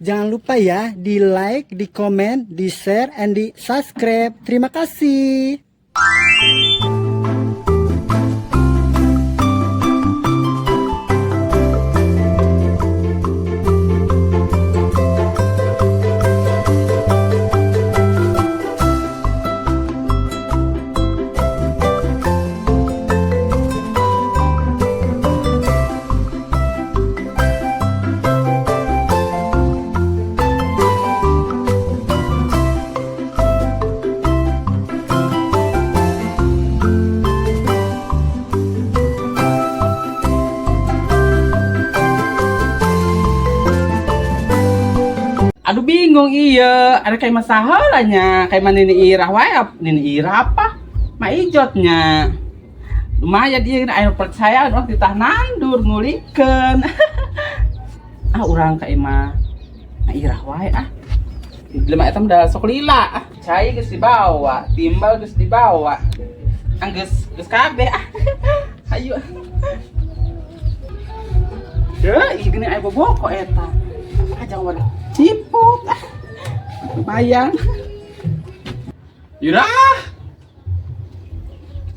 Jangan lupa ya di like, di komen, di share, and di subscribe. Terima kasih. Aduh bingung iya, ada kayak masalahnya, kayak mana Nini Irah wae, Nini Irah apa? Ma ijotnya. Lumayan dia ayo percaya dong ditah nandur ngulikeun. Urang kayak mah Irah wae Lima eta udah sok lila. Cai geus dibawa, timbal geus dibawa. Geus kabeh Hayu. Ya, ini aya boboko eta. Jangan waduh ciput bayang Ira,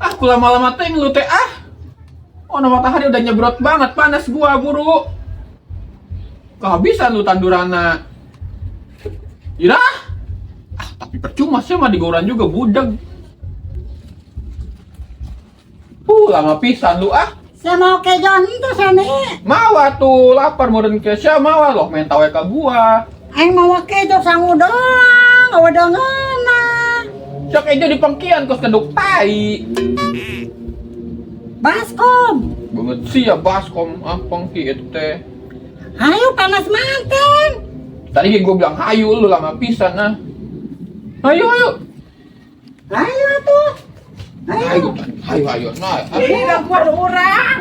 aku lama-lama teh ngeluh teh oh matahari udah nyebrot banget, panas gua buru. Kehabisan lu tandurana. Ira, tapi percuma sih mah digoran juga budak. Lama pisan lu Saya mau ke John itu sini. Mawa tuh lapar modern Kesha mawa loh main tawe ka gua. Aing mau ke John sangu doang, udah ngana. Sok aja di pengkian kos keduk tai. Baskom. Banget sih ya baskom pengki itu teh. Ayo panas manten. Tadi gue bilang hayu lu lama pisan Hayu. Ayo tuh. Hayu. Nah, ini gangguan orang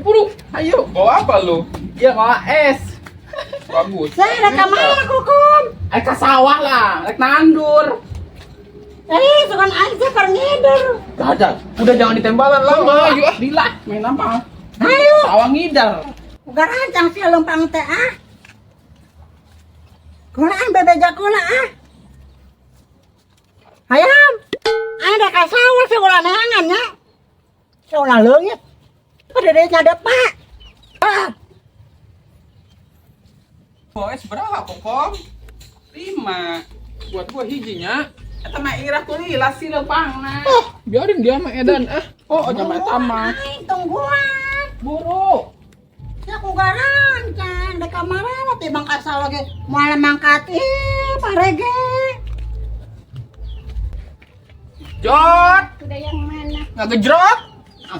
buru. ayo Bawa apa lu? ya bawa es Bagus. Saya ada kamar kukum. ke sawah lah rek nandur Sukan aing saya perngider. Gak ada. Udah jangan ditembalan lama. Hayu bila main apa Ayo. sawah ngidar Ugar ancang si lempang teh Kurang bebe jakuna Hayam. Ada ka sawah sih ulah neangan nya. Ulah leungit. Pada dia depak. es berapa Kom? 5 Buat gua hijinya. eta mah Irah tuh lila si lempangna Biarin dia sama Edan jangan eta mah Aing tungguan. buru Ya ku garancang di kamar teh bangka sawah ge moal mangkat parege. Jot, Udah yang mana? nggak gejrot?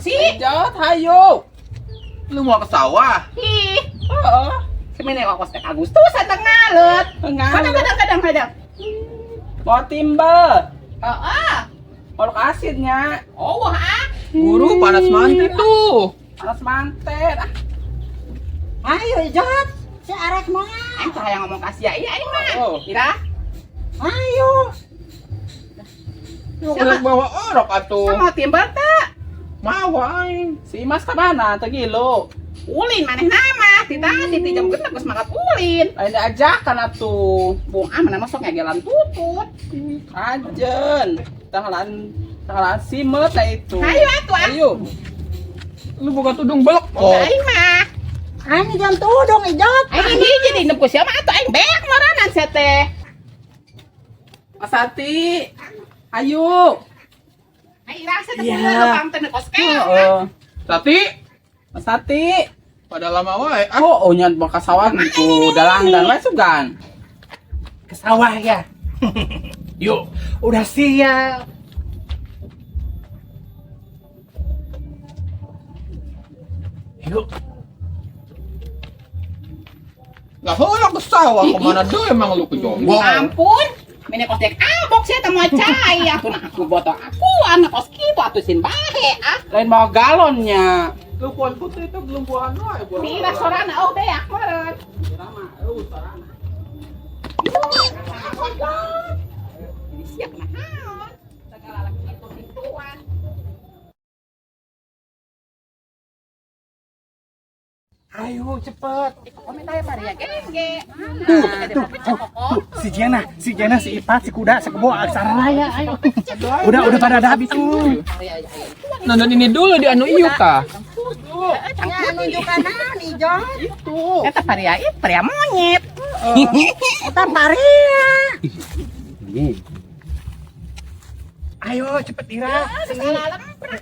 si jauh hayu Lu mau ke sawah? heeh Semene wakos teh Agustusan teh ngalet. Kadang-kadang. mau timbal Heeh. mau asidnya Oh, Buru panas manti tuh. panas mantet Ayo Jot, si Arek mah. Aing teh hayang ngomong kasih ya iya aing mah. Oh. Ira, Ayo. Lu udah bawa orok atuh. mau timbal teh. Mau aing. si Mas kemana tegilo Ulin maneh nama, tadi jam genep geus makan ulin. lain ajakan atuh Bung mana masuk ngegelan tutut. ajen tanggalan simet lah itu Hayu atuh ayo Lu buka tudung belok Oh, aing mah. Aing jam tudung Jot. Aing hiji di neuk ku sia mah atuh aing beak maranan sia teh. Mas Ati ayo Aing rasa teh Iya. kudu pam teh kos keong. heeh Tati, Mas Ati pada lama wae. nyan mau ke sawah gitu dalang dan wae sugan Ke sawah ya. Yuk, udah siap. Yuk. Lah heula ke sawah kemana deh emang lu ke Jombang? Ampun. Mene kos dek abok sia teh moal cai atuh nah aku boto aku anak kos kitu atuh sin bahe lain bawa galonnya Lu puan putih itu belum buahan wae buat. Pila sorana beak meureun. Ini siap naon? Segala laki itu hituan. Ayo cepet. Komentar Maria gege. Si Jana, si Ipat, si Kuda, si Kebo, Aksara Raya. Ayo. Udah pada ada habis tuh. Nonton ini dulu di anu ieu kah? Ya nunjukkan nih Jon. Eta Maria itu pria monyet. Kita Maria. Ayo cepet Ira. Salah lemprak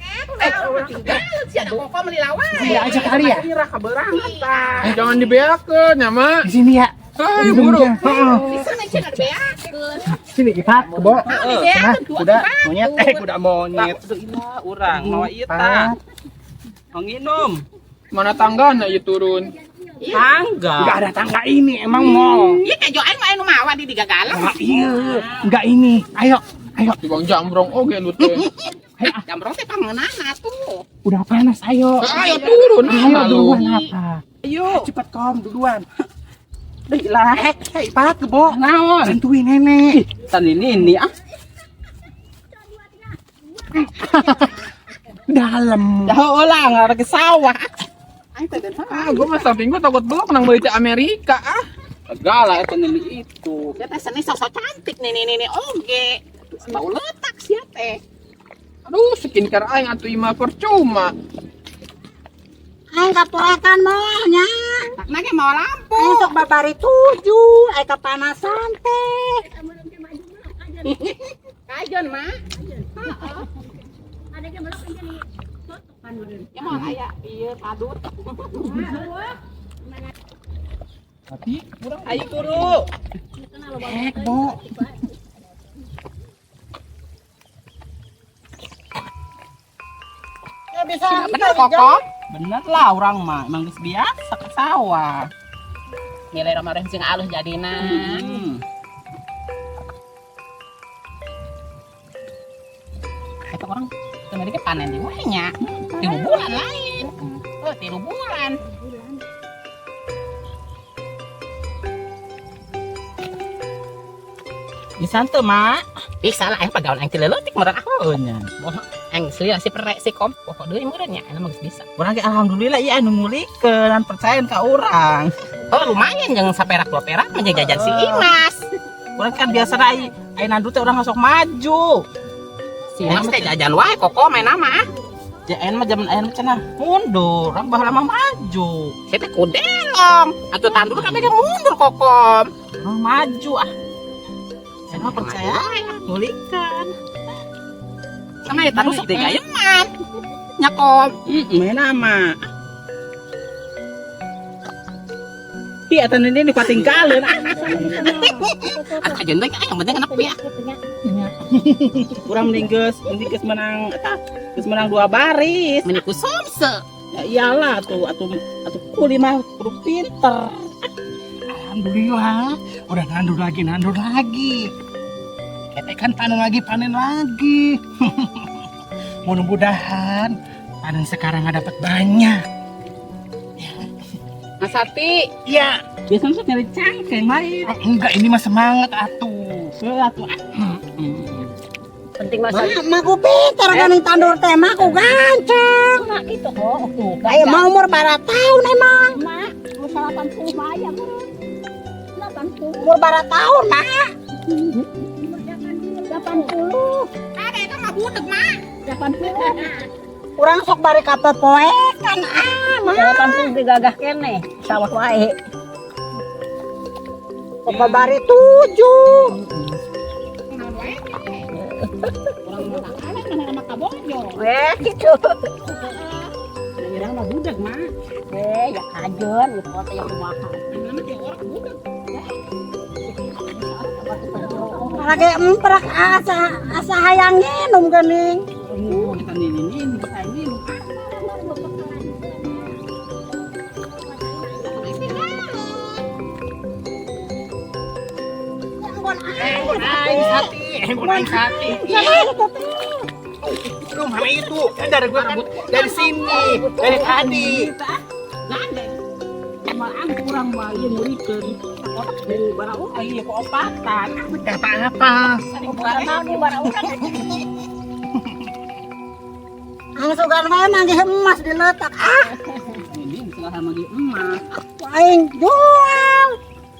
tinggal si ada koko melilawan. Iya aja kali ya. Ira kaberangan tah. Jangan dibeakeun nya, Mak. Di sini ya. Ah, Di buru. Heeh. Bisa cenah beakeun. Sini Ipat, Kebo. Sana, Beakeun Kuda, monyet. Kuda monyet. Aduh ila urang mawa ieu tah. Mau nginum. Mana tanggana ieu turun? Tangga. Enggak ada tangga ini, emang mau. Iya kajoan mah anu mawa di digagalan. Ah, iya. Enggak ini. Ayo. Di Bang Jambrong oge nu teh. Jambrong teh pangeunana tuh. Udah panas, ayo. Ayo turun Ayo lalu. duluan apa? Ayo. Cepet kom duluan. Deui lah. Ipat, Kebo. Naon? Bantuin nenek. Tan ini ah. Dalam. Jauh ulang ada ke sawah. Ah, gua mah samping gua takut belok nang beuti Amerika ah. Segala eta ini itu. Dia teh seni sosok cantik nih oge. Mau letak sia teh. Aduh, skincare aing atuh imah percuma. Aing kapoekan maunya. Tak nage mau lampu. Aing sok babari 7, aing kepanasan teh. Kajon mah. Ya mau aya ieu padut. Tapi Ayo guru. Kebo. Ya bisa Bener koko. Bener lah orang mah emang geus biasa ke sawah. Nilai ramareh sing alus jadina. Eta orang kemarin panen di wanya. 3 bulan lain. Oh, 3 bulan. Bisa teu mak. Ih salah yang pagawan yang tileletik meureun aku. Oh nya. Yang selila si perek si kom. Pokok deui meureun nya, anu mah geus bisa. Urang ge alhamdulillah ieu anu ngulikeun dan percayain ka urang. Oh lumayan jangan saperak 2 perak mah jeung jajan si Imas. Urang kan biasa ai nandu teh urang sok maju. Si Imas teh jajan wae koko main nama. JN mah zaman aya cenah mundur, urang baheula mah maju. Saya teh kudelong. Atuh tandur kami ge mundur kokom. Urang maju ah. Saya mah percaya ngulikeun. Sama ya tandur sok digayeman. Nya kom. Main nama. Pi atan ini dipatingkaleun. Ah kajen teh yang penting anak piye. Urang mending geus menang eta. Geus menang 2 baris. Meni ku somse. Ya iyalah atuh kuli mah kudu pinter. Alhamdulillah. Udah nandur lagi. Kita kan panen lagi. Mudah-mudahan panen sekarang nggak dapat banyak. Mas Sati, Ya, Biasanya suka nyari cangkeng lain. enggak ini mah semangat atuh. Atuh. penting Mas Mak ku pinter geuning tandur teh mah ku ganceng. Mak itu kok tuh. Ayo mau umur berapa tahun emang? Mak, umur 80 mah ya, 80. Umur berapa tahun, Mak? 80. Ada itu mah budeg, Mak. 80. Urang sok bari kapopoekan Mak. 80 digagah kene, sawah wae. Kok bari 7. Gitu. Irang mah budeg, Mak. Ya kajon, ya kota yang kumaha. Lagi emprak asa hayang nginum geuning. Kita ini bisa ini. Aing sati. Itu mana itu? Kan dari gua rambut dari sini, dari tadi. Maang kurang bayi ngurikeun. Dari barang ayo kok opatan. Enggak apa-apa. Ang sugan wae mangge emas diletak. Ini bisa Nggak sama di emas. Aing jual.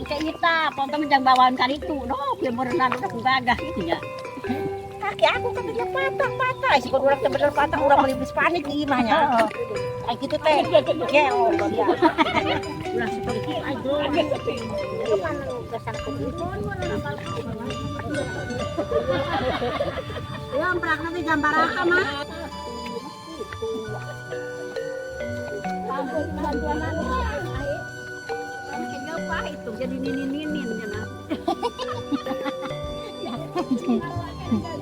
Kayak kita, ponton menjang bawaan kali itu, no, yang berenang udah gagah gitu ya. Kaki aku kan dia patah. Si kurang bener patah urang beli bis panik di imahnya. Kayak gitu teh. Geo. Ulah seperti itu aja. Kemana lu kesan kebun? Ya amprak nanti gambar apa mah? Apa itu jadi ninin ya nah.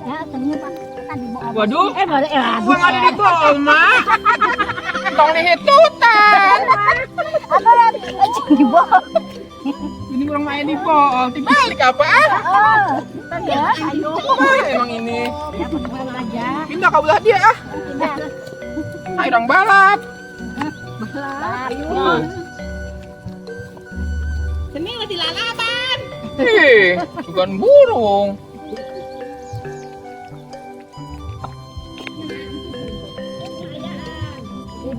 Ya ternyata tadi mau Waduh, Balik aduh. ada di bawah, Mak. Tong dihitutan. Apa lagi? Di bawah. Ini orang main di bawah. Dibalik apaan? Ya, ayo. Wah, emang ini. Ya bener aja. Pindah ke belah dia ah. Ayo dong balap. Balap. Seni masih lalaban. Bukan burung.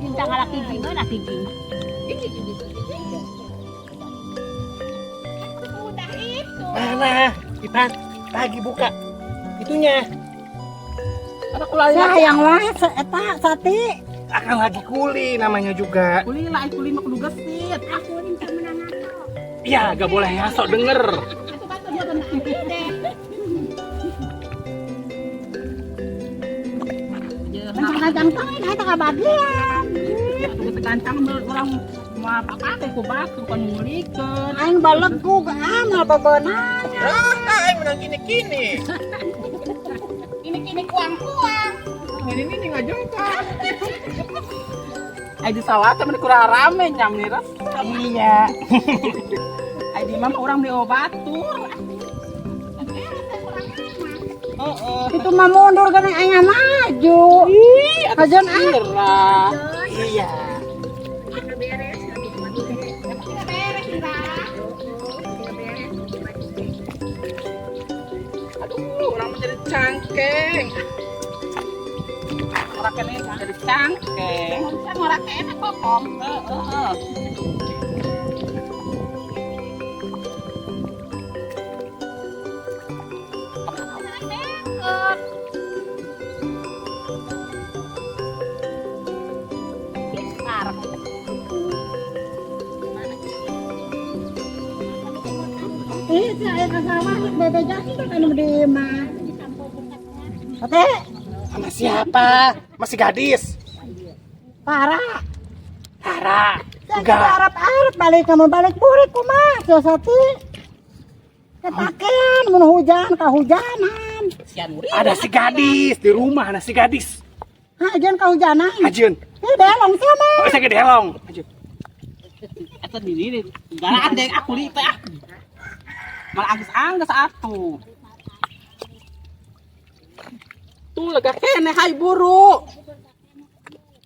ujung tanggal laki gimana kijing. Udah itu. Mana? Ipan, lagi buka. Itunya. Ada kulanya. Sayang banget eta sate. Akan lagi kuli namanya juga. Kuli lah, kuli mah kudu gesit. Aku ini tak menang aku. Iya, gak boleh ya, sok denger. Batu-batu dia kena deh. Kencang-kencang ini tak kebagian. Kita kancang orang mau apa-apa ku batu kan ngulikeun. Aing balegu amal bebenang. Ayo menang kini-kini. Ini kuang-kuang. Ini ngajengkan. Ai di sawah temen kurang rame nyam nih ras. Iya. Ai di mah orang diobatur. Itu mah mundur kan aing maju. Kajian ah. Irah. Iya. Kita beres lagi mandi. Kita beres Ira. Aduh, orang menjadi cangkeng. Orang kene jadi cangkeng. Bisa ngorak enak kok Kom. Saya kesawah bebe jasi kan di mah. Sate Sama siapa? Masih gadis. parah. Tara. Saya Enggak. Arab balik kamu balik burik kumah sate. Kepakean mun hujan kahujanan. Sian muri. Ada si gadis di rumah, ada si gadis. Hajan kahujanan. Ajun. Ini belong sama. Oh, saya gede helong. Ajun. Eta diri garaan deh aku li teh. Malah angges-angges atuh. Tuh lega kene hai buru.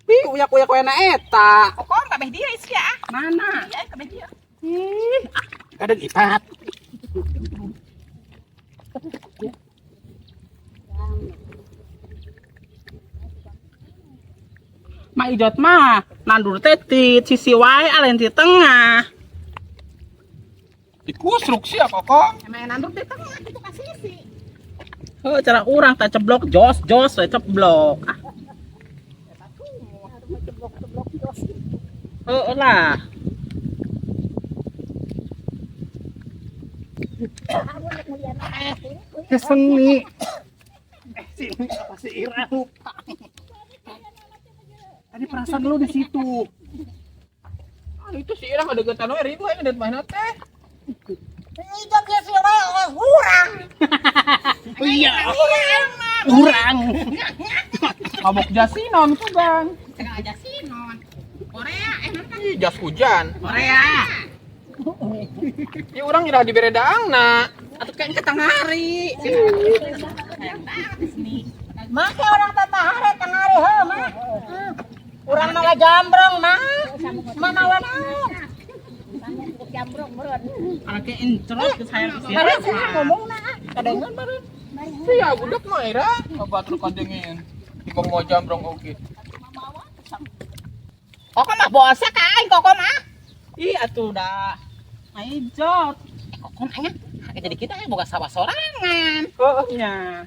Pi uyak-uyak we na eta. Kom kabeh dia sia. Mana? Ya kabeh dia. Kadang ipat. Ma ijot mah nandur teh di sisi wae alen di tengah. Dikusruk sih apa kok? Emang nanduk di tengah itu kasih sih. Heuh cara urang tak ceblok jos we ceblok. Heuh lah. Keseni. Sini apa si Ira lupa. Tadi perasaan lu di situ. Itu si Irang ada getan we ribu ini dan mana teh. Ijak ya sih wae kurang. Iya. Kurang. Mabok jasinon tuh bang. Tengah aja sih non. Korea enak kan Ih, jas hujan. Korea. Ya orang ngira di beredaangna. Atuh kan ke tengah hari. Make orang tatahare tengari heuh mah. Urang mah jambrong mah. Mana naon? Jambrong meureun. Anake encrot ke saya ke Meureun sih siapa. ngomongna. Kadengan meureun. Sia budak mah Ira. Obat lu kandengin. Ibang mau jambrong oke. Koko mah bosa kain koko mah. Ih atuh dah. Maijot. Koko nanya, jadi kita boga sawah sorangan. Heuh nya.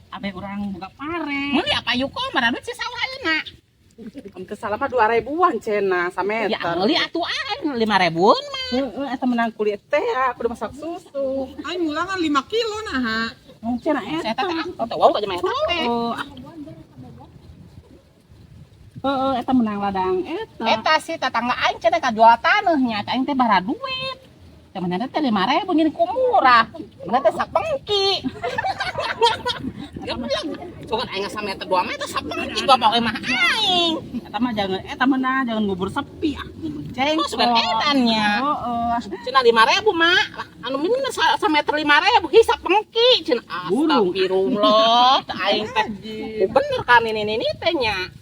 Abe urang boga pare. Meuli apa yuk kok maradut si sawah ayeuna. Kamu teh salah mah 2.000-an cenah sameter. Ya meuli atuh aing 5.000 mah. Heeh, eta menang kulit teh aku udah masak susu. Aing mulangan 5 kilo nah. Cenah Saya eta. teh teh wow ka jeung eta teh. Eta menang ladang eta. Eta sih tetangga aing cenah kajual taneuhnya, aing teh bara duit. Teh mana teh 5.000 gini ku murah. Mana teh sapengki. Coba aing sameter 2 meter sapengki bapak mah aing. Eta mah eta menang jangan ngubur sepi ah. Terus sugan edannya. Heeh. Cenah 5.000 mak. Anu minum sameter 5.000 hisap pengki cenah astagfirullah. Aing teh bener kan ini teh nya.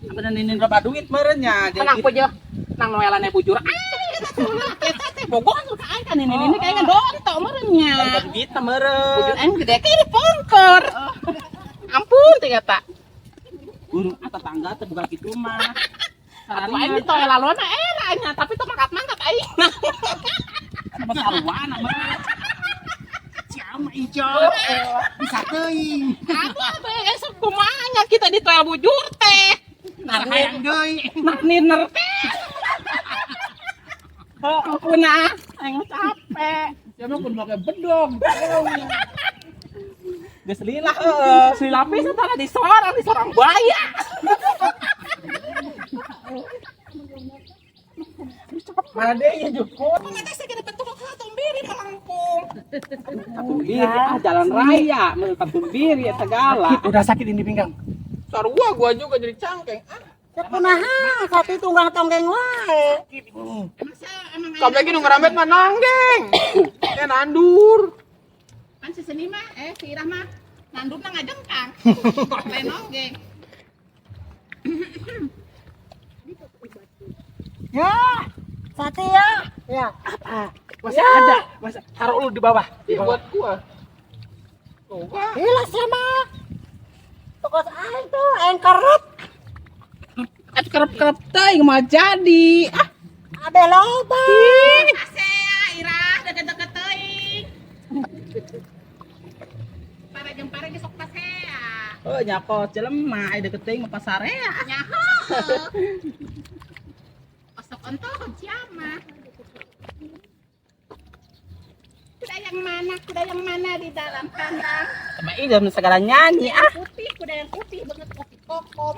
Apa dan ini berapa duit merenya? Tenang pujo. Nang noelane bujur. Eta teh bogoh ka aing kan ini kayak ngedontok merenya. Duit meureun. Bujur aing gede ke di pongkor. Ampun teh eta. Urang tetangga teh bukan kitu mah. Atuh aing ditoel lalona nya tapi teu mangkat-mangkat aing. Apa saruana mah. Ciam ijo. Bisa teuing. Aduh esuk kumaha kita ditoel bujur teh. Hayang deui. Niner teh. Ampuna, aing capek. Ya mah kun make bedog. Geus lilah si lapis tara di sorang buaya. Mana deh ya jukut. Mana teh segede bentuk katumbiri melengkung. Katumbiri jalan raya menurut katumbiri segala. Udah sakit ini pinggang. Sarua gua juga jadi cangkeng. Kunaha satu tunggang tonggeng wae. Kabeh lagi nu ngerambet mah nanggeng. Nandur. Kan si seni mah si Irah mah nandurna ngajengkang. Lain nonggeng. Ya, sate ya. Ya. Masih ada. Masih taruh lu di bawah. Buat gua. Tuh gua. Hilas sama. Tokos aing tuh aing kerep. Kerep-kerep teh mah jadi. Ade loba. Asea Irah deket-deket teuing. Pare ge sok pasea. Oh nyako jelema aya deket teuing mah pasarea. Nyaho. Osok ontoh siapa? Kuda yang mana di dalam kandang? Sama ieu segala nyanyi Kuda yang putih banget kopi kokom.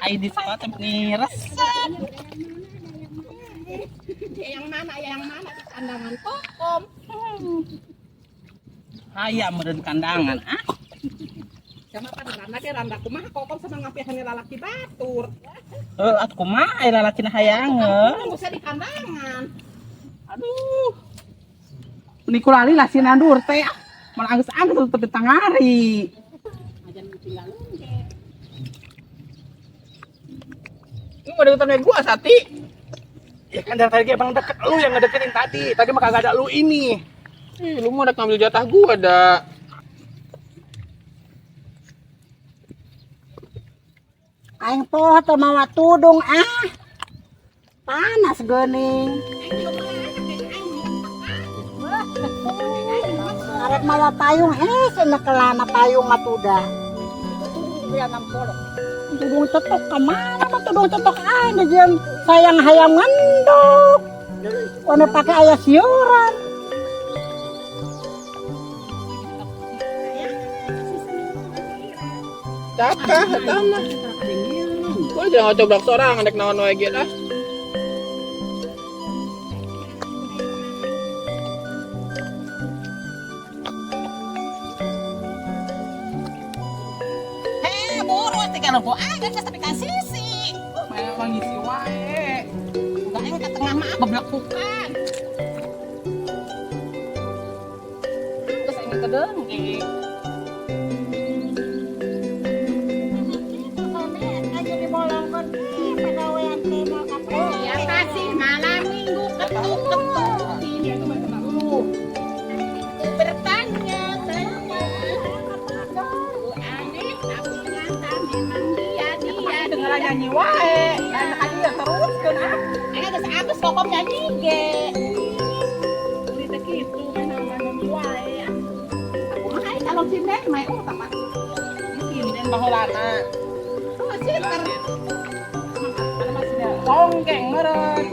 Ai di sekolah teh nih resep. Yang mana di kandangan kokom. Aya meureun kandangan Sama pada randa kumaha kokom sama ngapihan lalaki batur. atuh kumaha aya lalakina hayangeun. Bisa di kandangan. Aduh. Niku lali lah si nandur teh. Malah anggeus teu tangari. Ajan tinggal lungge. Ini mau deketan gua Sati. Ya kan dari tadi emang deket lu yang ngedeketin tadi. Tadi mah kagak ada lu ini. Lu mau udah ngambil jatah gua dah. Aing poho teu mawa tudung Panas geuning. Arek mawa payung cenah kelana payung atuda. Ya 60. Tudung cetok ka mana mah tudung cetok aing jeung sayang hayam ngendok. Wana pake aya siuran. Cakah eta mah. Gua jangan coblak sorang andek naon wae ge dah. Buru tinggal lu aja sampai ka sisi. Memang ngisi wae. Udah aing ka tengah mah beblekukan. Terus aing kedeung. Ya kasih malam minggu ketuk-ketuk bertanya aneh aku nyata malah nyanyi wae. Anak aja terus kan ah. Ayo geus abis kokom nyanyi ge. Ini teh kitu mana nyanyi wae. Aku mah ai calon sinden mah tapat. Sinden baheulana. Oh, sinter. Tonggeng meureun.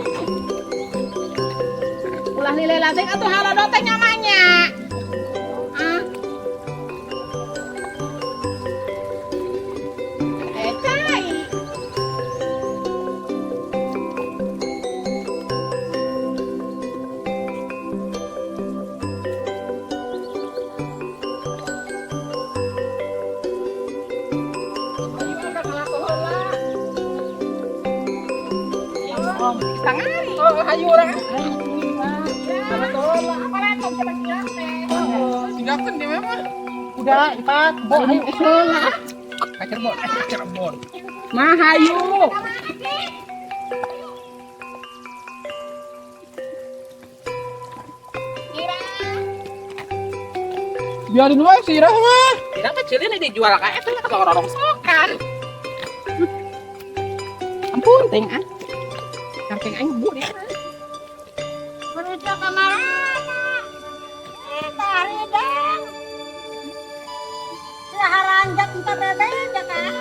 Ulah nilai latih atuh halodo teh nyamanya. Ah. Cai. Tangari. Oh, hayu urang. Tinggalkan dia memang. Kuda Ipat, Bo, ayo usul. Cirebon, Cirebon. Mah hayu. Biarin wae si Irah mah. Tidak kecil ini dijual kayak itu kata orang sokan. Ampun, teng ah. Karting aing bu dia. Berita kemana? Tari dong. Saharanjak entar bebek kan.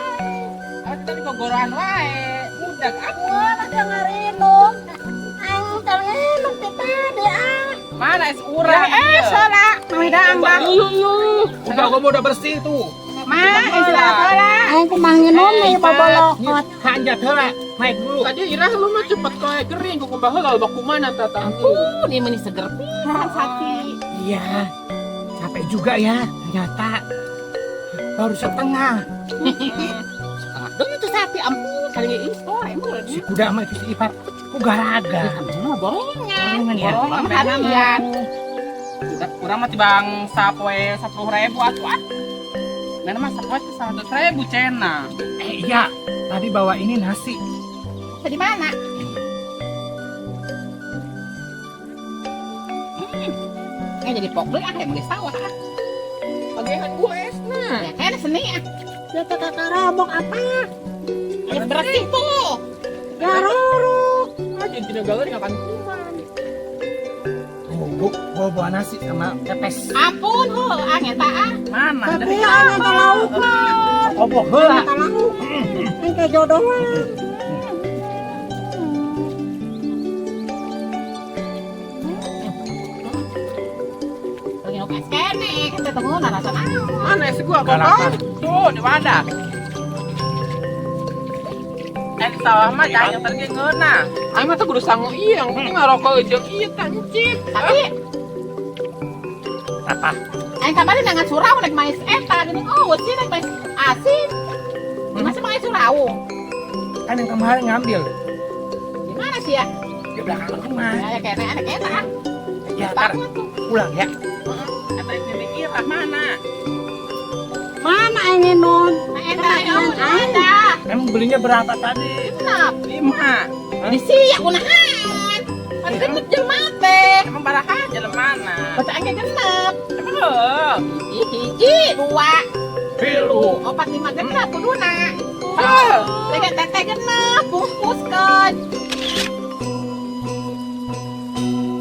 Aku tadi gogoroan wae. Budak aku. Wah, dengerin dong. Aing telinuk kita dia. Mana es urang? Salah. Widang bang. Udah gua udah bersih tuh. Mah, salah. Aing kumaha nginom nih pabolokot. Hanjat heula, naik dulu. Tadi Irah lu mah cepet kayak kering ku baheula loba kumaha tatang. Ini meni seger pisan sakit. Iya, capek juga ya ternyata. Baru setengah. Dong itu sapi ampun kali ini sore emang Si kuda mah si Ipat, ku garaga. borongan. Borongan ya. Borongan harian. Kurang mah tibang sapoe 10.000 atuh ah. Mana mah sapoe 100.000 cena. Iya, tadi bawa ini nasi. Di mana? Jadi pokok ah yang sawah ah. Bagian gua esna. Ya kan seni ah. Dia kata karabok apa? Ya bersih tuh. Garuruk. Aja tidak galer akan kuman. Bu, bawa nasi sama pepes. Ampun ho, angin tak ah. Mana? Tapi aing teh lauk mah. Obok heula. Teh lauk. Aing teh jodohan. Lagi ngopi kene, kita tunggu rasa naon. Mana es gua Galakan. Tuh di wadah. Di sawah mah jangan pergi ngeuna. Aing mah teh kudu sangu ieu, yang penting ngarokok jeung ieu tancip. Tapi Apa? aing kemarin dengan surau naik mais eta gini. Oh, sih naik mais asin. Masih mais surau. Kan yang kemarin ngambil Di mana sih ya? di belakang rumah. Ya kene anak eta. Ya, ntar pulang ya. Kata ini kira mana? Mana aing nginom? Nah, eta yang ada. Emang belinya berapa tadi? Kenapa? 5. Di sini aku nahan. Kan genep jelema teh. Emang parah aja lemana. Baca angke genep. Emang heuh. Hiji, 2, Pilu. 4, 5 genep kuduna. Heuh. Teh genep bungkuskeun.